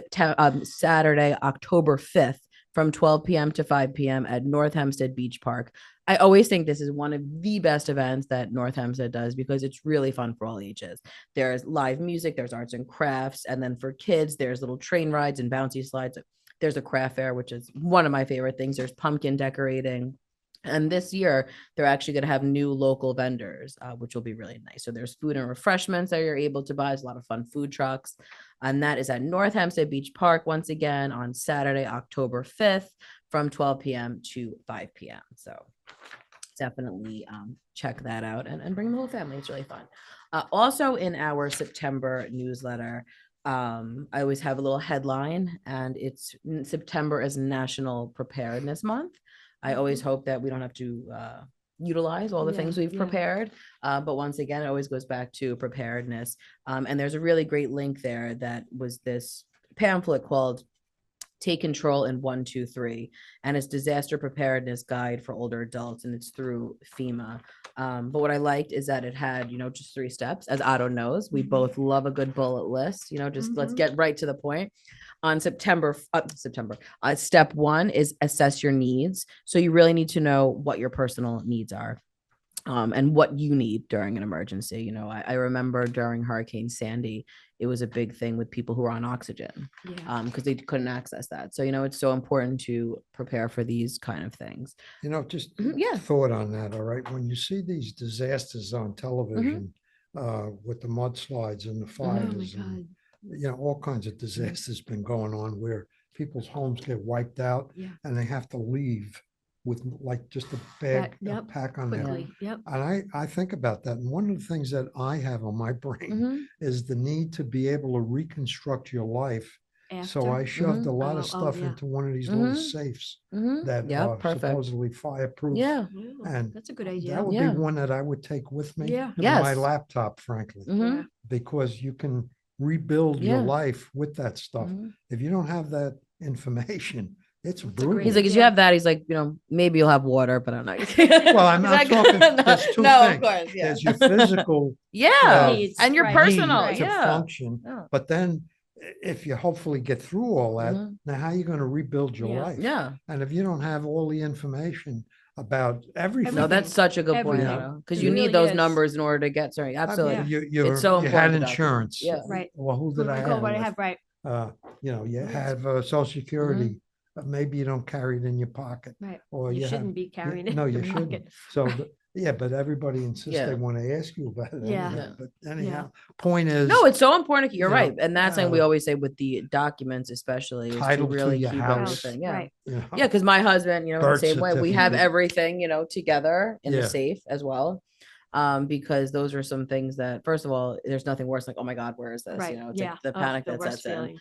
Saturday, October 5th from 12 p.m. to 5 p.m. at North Hempstead Beach Park. I always think this is one of the best events that North Hempstead does, because it's really fun for all ages. There's live music, there's arts and crafts, and then for kids, there's little train rides and bouncy slides. There's a craft fair, which is one of my favorite things. There's pumpkin decorating. And this year, they're actually going to have new local vendors, which will be really nice. So there's food and refreshments that you're able to buy. There's a lot of fun food trucks. And that is at North Hempstead Beach Park, once again, on Saturday, October 5th from 12 p.m. to 5 p.m. So definitely check that out and bring the whole family. It's really fun. Also in our September newsletter, I always have a little headline, and it's September is National Preparedness Month. I always hope that we don't have to utilize all the Yeah, things we've yeah. prepared. But once again, it always goes back to preparedness. And there's a really great link there that was this pamphlet called Take Control in 1, 2, 3, and it's disaster preparedness guide for older adults, and it's through FEMA. But what I liked is that it had, just 3 steps. As Otto knows, we both love a good bullet list. Just let's get right to the point. On September, step 1 is assess your needs. So you really need to know what your personal needs are. And what you need during an emergency. I remember during Hurricane Sandy, it was a big thing with people who were on oxygen because they couldn't access that. So, it's so important to prepare for these kind of things. Just Yeah. thought on that. All right. When you see these disasters on television with the mudslides and the fires and, all kinds of disasters been going on where people's homes get wiped out and they have to leave with like just a bag, a pack on there. Quickly, yep. And I think about that. And one of the things that I have on my brain is the need to be able to reconstruct your life. So I shoved a lot of stuff into one of these little safes that are supposedly fireproof. Yeah. And That's a good idea. that would be one that I would take with me Yeah. in Yes. my laptop, frankly, because you can rebuild your life with that stuff. If you don't have that information, it's brutal. He's like, as you have that, he's like, maybe you'll have water, but I'm not. Well, I'm not talking. There's 2 No, things. of course, yeah. There's your physical, Needs, and your right. personal, need to function. Yeah. But then, if you hopefully get through all that, now how are you going to rebuild your life? Yeah. And if you don't have all the information about everything, No, that's such a good point, Everything. because It you need really those is. numbers in order to get. Sorry, absolutely. You It's so you had important to document. insurance. Yeah. Right. Well, who did I Go have? what I have, right. You have Social Security. Maybe you don't carry it in your pocket. Right. Or You have- shouldn't be carrying it. No, in you your shouldn't. pocket. So, but everybody insists Yeah. they want to ask you about it. Yeah. anyhow. But anyhow, point is. No, it's so important. You're you know, right, and that's something we uh, always say with the documents, especially, is title to to really your keep house. everything. Yeah. Right. you know, Yeah, because my husband, the Birth same way, we have certificate. everything, together in the Yeah. safe as well. Because those are some things that, first of all, there's nothing worse like, oh my God, where is this? Right. It's Yeah. like the Oh, panic the that worst sets in. feeling.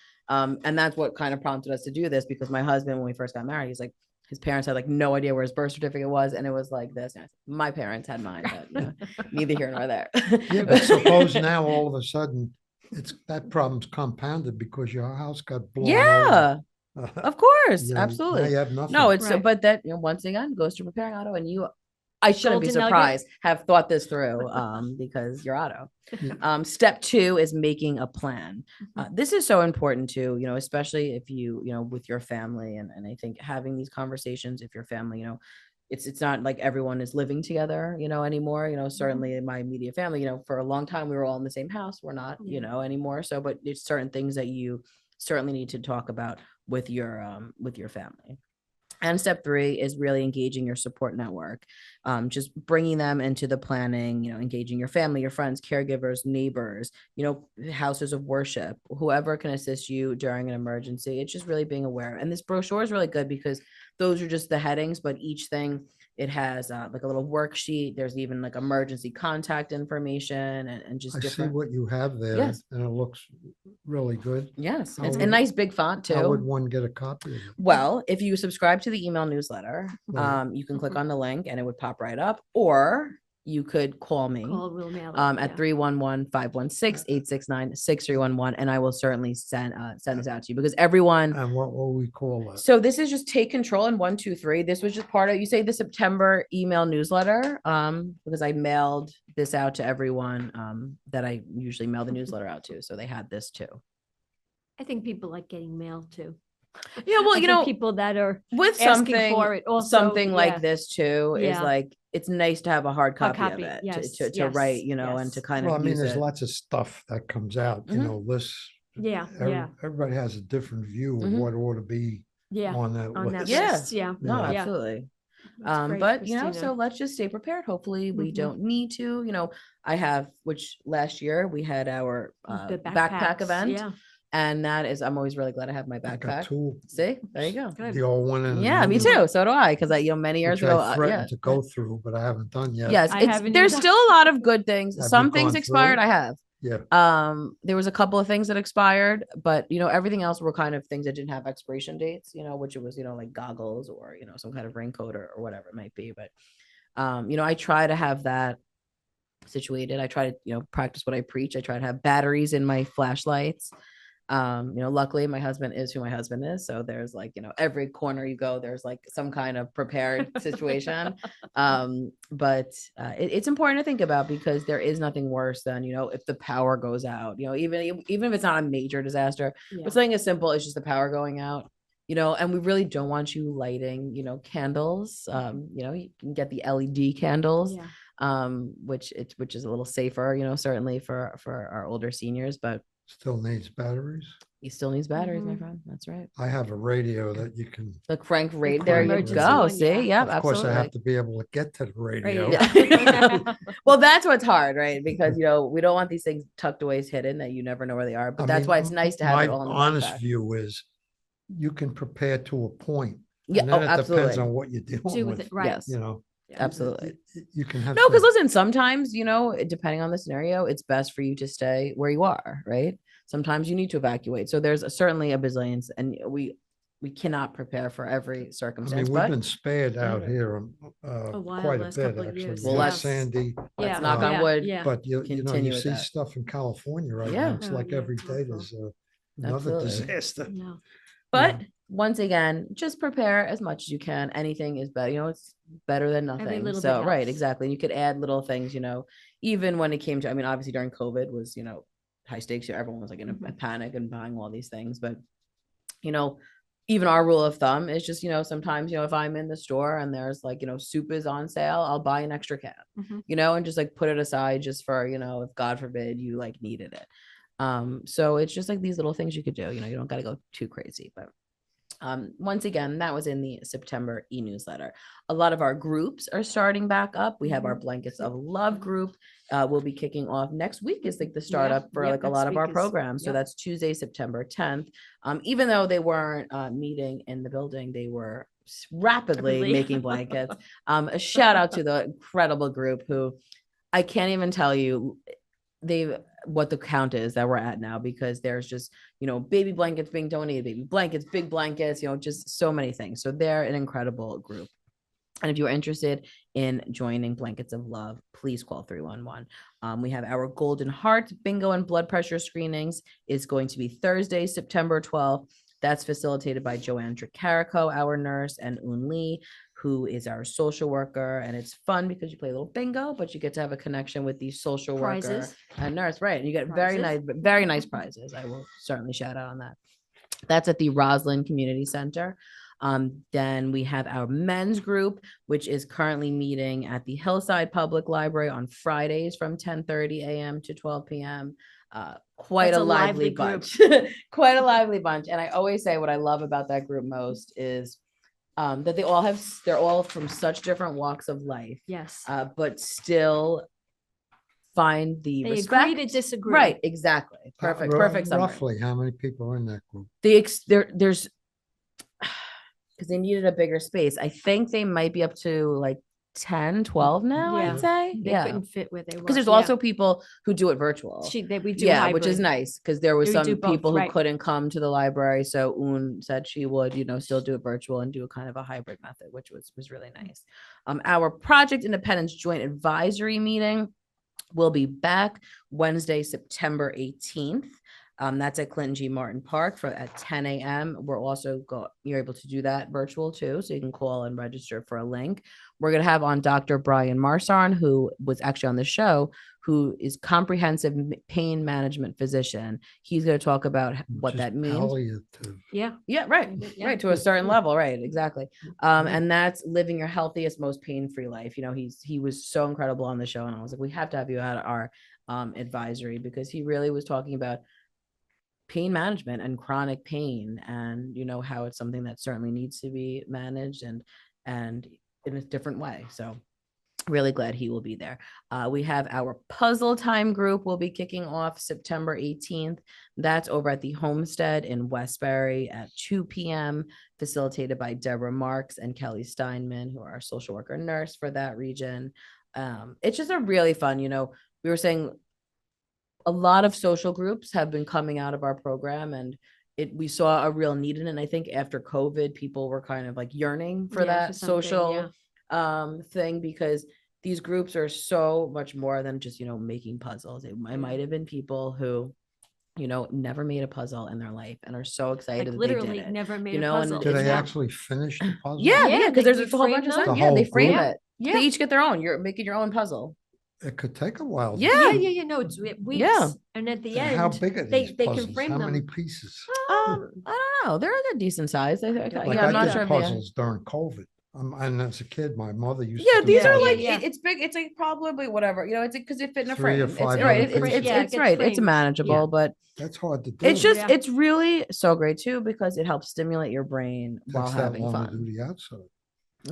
And that's what kind of prompted us to do this, because my husband, when we first got married, he's like, his parents had like no idea where his birth certificate was, and it was like this. And I said, my parents had mine, but neither here nor there. Yeah, but suppose now all of a sudden that problem's compounded because your house got blown Yeah, over. of course, Now absolutely. you have nothing. No, it's Right. but that once again goes to preparing, Otto, and I shouldn't be Golden nugget. surprised, have thought this through, because you're Otto. Step 2 is making a plan. This is so important too, especially if you, with your family, and I think having these conversations, if your family, it's not like everyone is living together, anymore. Certainly in my immediate family, for a long time we were all in the same house. We're not, anymore. So, but it's certain things that you certainly need to talk about with your family. And step 3 is really engaging your support network, just bringing them into the planning, engaging your family, your friends, caregivers, neighbors, houses of worship, whoever can assist you during an emergency. It's just really being aware. And this brochure is really good because those are just the headings, but each thing, it has like a little worksheet. There's even like emergency contact information and just I see different. what you have there, Yes. and it looks really good. Yes, How it's a would- nice big font How would too. one get a copy of it? Well, if you subscribe to the email newsletter, Right. you can click on the link and it would pop right up, or you could call me Call, we'll mail it. at Yeah. 311-516-869-6311, and I will certainly send this out to you, because everyone. And what will we call it? So this is just Take Control in 1, 2, 3. This was just part of, you say, the September email newsletter, because I mailed this out to everyone that I usually mail the newsletter out to. So they had this too. I think people like getting mail too. Yeah, well, I you think know, people that are with asking something for it also, something yeah. like this too is Yeah. like, it's nice to have a hard copy, copy, of it yes, to yes, write, and yes. to kind Well, I of mean, use there's it. lots of stuff that comes out, lists. Yeah, yeah. Everybody has a different view of Mhm. what ought to be Yeah. on that On that list. Yeah. list, yeah. No, Yeah. absolutely. That's great, But Kristina. so let's just stay prepared. Hopefully we Mhm. don't need to, I have, which last year we had our The backpack backpacks, event, Yeah. and that is, I'm always really glad I have my I got backpack. 2, See, there you go. Good. the old one and. Yeah, me another one, too. So do I, because many years which ago, I yeah. threatened to go through, but I haven't done yet. Yes, I it's haven't there's either. still a lot of good things. Have you Some things gone expired. through? I have. Yeah. There was a couple of things that expired, but everything else were kind of things that didn't have expiration dates, which it was, like goggles or, some kind of raincoat or whatever it might be. But, I try to have that situated. I try to, practice what I preach. I try to have batteries in my flashlights. Luckily my husband is who my husband is. So there's like, every corner you go, there's like some kind of prepared situation. But it's important to think about because there is nothing worse than, if the power goes out, even if it's not a major disaster, but something as simple as just the power going out, and we really don't want you lighting, candles. You can get the LED candles. Which is a little safer, certainly for our older seniors, but Still needs batteries. he still needs batteries, my friend. That's right. I have a radio that you can. The crank radio. crank There you emergency go. one, See, yeah. yep, Of course, I absolutely. have to be able to get to the radio. Yeah. Well, that's what's hard, right? Because we don't want these things tucked away, hidden that you never know where they are. But I that's mean, why it's nice to have my it all in the honest backpack. view is you can prepare to a point. Yeah, And then it absolutely. depends on what you're dealing Do with with. it, right. Yes, Yeah. absolutely. You can have. No, because things- listen, sometimes, depending on the scenario, it's best for you to stay where you are, right? Sometimes you need to evacuate. So there's certainly a bazillions, and we cannot prepare for every I circumstance. mean, we've but been spared out Yeah. here while, quite a last bit, couple of actually. years, We Well, had let's- Sandy, let's Yeah. knock on Yeah. wood. Yeah. but you Continue you with see that. stuff in California right Yeah. now. It's Oh, like yeah, every day awful. there's another Absolutely. disaster. No. But once again, just prepare as much as you can. Anything is better. It's better than nothing. little So, bit right, helps. exactly. And you could add little things, even when it came to, I mean, obviously during COVID was, high stakes. Everyone was like in a panic and buying all these things. But, even our rule of thumb is just, sometimes, if I'm in the store and there's like, soup is on sale, I'll buy an extra can, and just like put it aside just for, if God forbid you like needed it. So it's just like these little things you could do, you don't got to go too crazy, but once again, that was in the September e-newsletter. A lot of our groups are starting back up. We have our Blankets of Love group. We'll be kicking off next week is like the startup for yep, like a next lot of our week is- programs. So yep. that's Tuesday, September 10th. Even though they weren't meeting in the building, they were rapidly Rapidly. making blankets. A shout out to the incredible group who I can't even tell you what the count is that we're at now, because there's just, baby blankets being donated, baby blankets, big blankets, just so many things. So they're an incredible group. And if you're interested in joining Blankets of Love, please call 311. We have our Golden Heart bingo and blood pressure screenings is going to be Thursday, September 12th. That's facilitated by Joanne Tricarico, our nurse, and Un Lee, who is our social worker. And it's fun because you play a little bingo, but you get to have a connection with the social worker Prizes. and nurse, right? And you get Prizes. very nice prizes. I will certainly shout out on that. That's at the Roslyn Community Center. Then we have our men's group, which is currently meeting at the Hillside Public Library on Fridays from 10:30 a.m. to 12 p.m. Quite That's a a lively lively group. bunch. Quite a lively bunch. And I always say what I love about that group most is that they're all from such different walks of life, Yes. but still find the They respect. agree to disagree. Right, exactly. Perfect summary. Roughly, how many people are in that group? There's because they needed a bigger space. I think they might be up to like 10, 12 now, Yeah. I'd say. They Yeah. couldn't fit where they were. Because there's Yeah. also people who do it virtual. We do Yeah, which is hybrid. nice because there were We some do both, people who right. couldn't come to the library. So Un said she would, still do it virtual and do a kind of a hybrid method, which was really nice. Our Project Independence Joint Advisory meeting will be back Wednesday, September 18th. That's at Clinton G. Martin Park at 10 a.m. We're also you're able to do that virtual too. So you can call and register for a link. We're going to have on Dr. Brian Marsarn, who was actually on the show, who is comprehensive pain management physician. He's going to talk about what Just that means. palliative. Yeah. Yeah, right. Yeah. Right. To a certain level. Right. Exactly. And that's living your healthiest, most pain-free life. He was so incredible on the show. And I was like, we have to have you at our advisory, because he really was talking about pain management and chronic pain, and how it's something that certainly needs to be managed and in a different way. So really glad he will be there. We have our puzzle time group will be kicking off September 18th. That's over at the Homestead in Westbury at 2 p.m. facilitated by Deborah Marks and Kelly Steinman, who are our social worker nurse for that region. It's just a really fun, we were saying a lot of social groups have been coming out of our program, and we saw a real need in it. And I think after COVID, people were kind of like yearning for Yeah, that for something, social yeah. thing, because these groups are so much more than just, making puzzles. It might have been people who, never made a puzzle in their life and are so excited Like that they did literally it. never made You a know, and puzzle. Do they Yeah. actually finish the puzzle? Yeah, Yeah, because we there's a whole bunch frame of them. stuff. The Yeah, they whole frame group? it. Yeah. They each get their own. You're making your own puzzle. It could take a while. Yeah. Yeah. No, it's weeks. Yeah. And at the And end, how big are they these can puzzles? frame How them. many pieces? I don't know. They're a decent size. Like I'm I not did sure if they. puzzles during COVID. And as a kid, my mother used Yeah, to do these are puzzles. like Yeah. it's big. It's like probably whatever, it's because it fit in a 3 or frame. It's 500 right. It's pieces. Yeah, it it's gets right. It's framed. manageable, Yeah. but That's hard to do. it's just Yeah. it's really so great too, because it helps stimulate your brain while Takes that having long to fun. do the outside.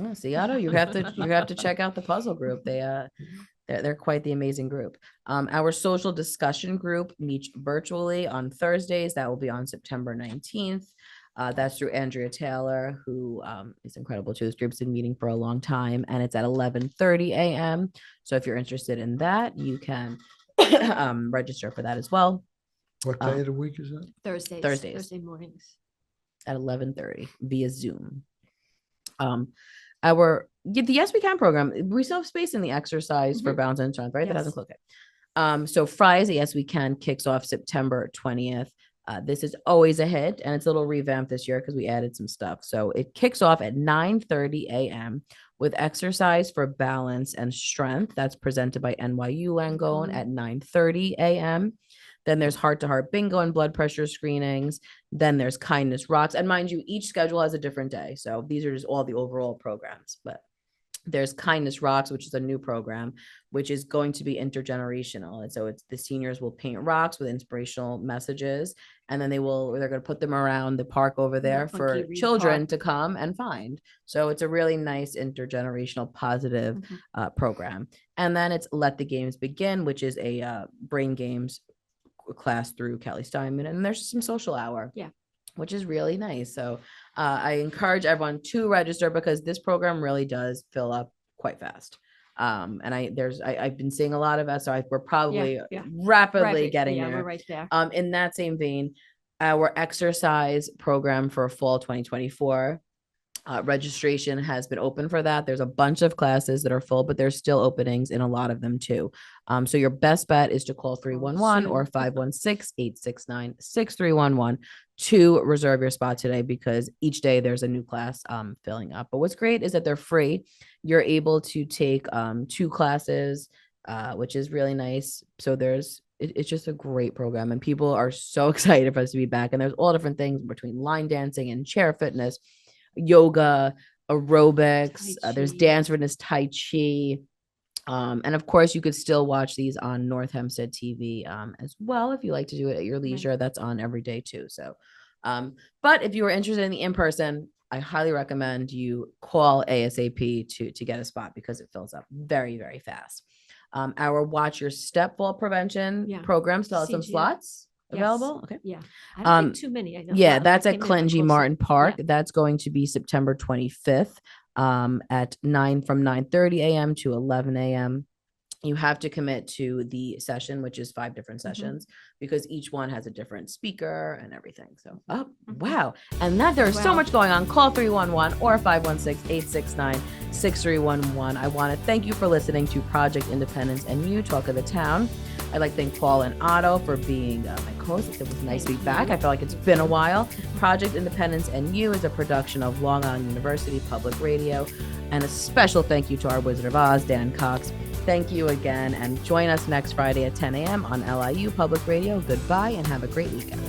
Oh, see, Otto, you have to check out the puzzle group. They're quite the amazing group. Our social discussion group meets virtually on Thursdays. That will be on September 19th. That's through Andrea Taylor, who is incredible too. This group's been meeting for a long time, and it's at 11:30 a.m. So if you're interested in that, you can register for that as well What day of the week is that? Thursdays. Thursdays. Thursday mornings. at 11:30 via Zoom. The Yes We Can program, we still have space in the exercise for balance and strength, right? That hasn't Yes. clicked. So Fridays, Yes We Can kicks off September 20th. This is always a hit, and it's a little revamped this year because we added some stuff. So it kicks off at 9:30 a.m. with exercise for balance and strength. That's presented by NYU Langone at 9:30 a.m. Then there's heart-to-heart bingo and blood pressure screenings. Then there's kindness rocks. And mind you, each schedule has a different day. So these are just all the overall programs. But there's kindness rocks, which is a new program, which is going to be intergenerational. And so it's the seniors will paint rocks with inspirational messages, and then they're going to put them around the park over there Funky for Reed children Park. to come and find. So it's a really nice intergenerational positive program. And then it's Let the Games Begin, which is a brain games class through Kelly Steinman, and there's some social hour, which is really nice. So I encourage everyone to register, because this program really does fill up quite fast. And I've been seeing a lot of us, so we're probably rapidly getting there. We're right there. In that same vein, our exercise program for fall 2024. Registration has been open for that. There's a bunch of classes that are full, but there's still openings in a lot of them too. So your best bet is to call 311 or 516-869-6311 to reserve your spot today, because each day there's a new class filling up. But what's great is that they're free. You're able to take 2 classes, which is really nice. So it's just a great program, and people are so excited for us to be back. And there's all different things between line dancing and chair fitness, yoga, aerobics, there's dance fitness, tai chi, and of course you could still watch these on North Hempstead TV as well if you like to do it at your leisure. That's on every day too. So but if you are interested in the in-person, I highly recommend you call ASAP to get a spot, because it fills up very, very fast. Our Watch Your Step Fall Prevention program still has some CGM. slots available. Okay. Yeah. I don't think too many. I know. Yeah, Well, I that's at came in, but Clengy close Martin enough. Park. Yeah. That's going to be September 25th at 9:30 a.m. to 11 a.m. You have to commit to the session, which is 5 different sessions, because each one has a different speaker and everything. So, wow. And there's so much going on. Call 311 or 516-869-6311. I want to thank you for listening to Project Independence and You Talk of the Town. I'd like to thank Paul and Otto for being my co-hosts. It was nice to be back. I feel like it's been a while. Project Independence and You is a production of Long Island University Public Radio. And a special thank you to our Wizard of Oz, Dan Cox. Thank you again, and join us next Friday at 10 a.m. on LIU Public Radio. Goodbye, and have a great weekend.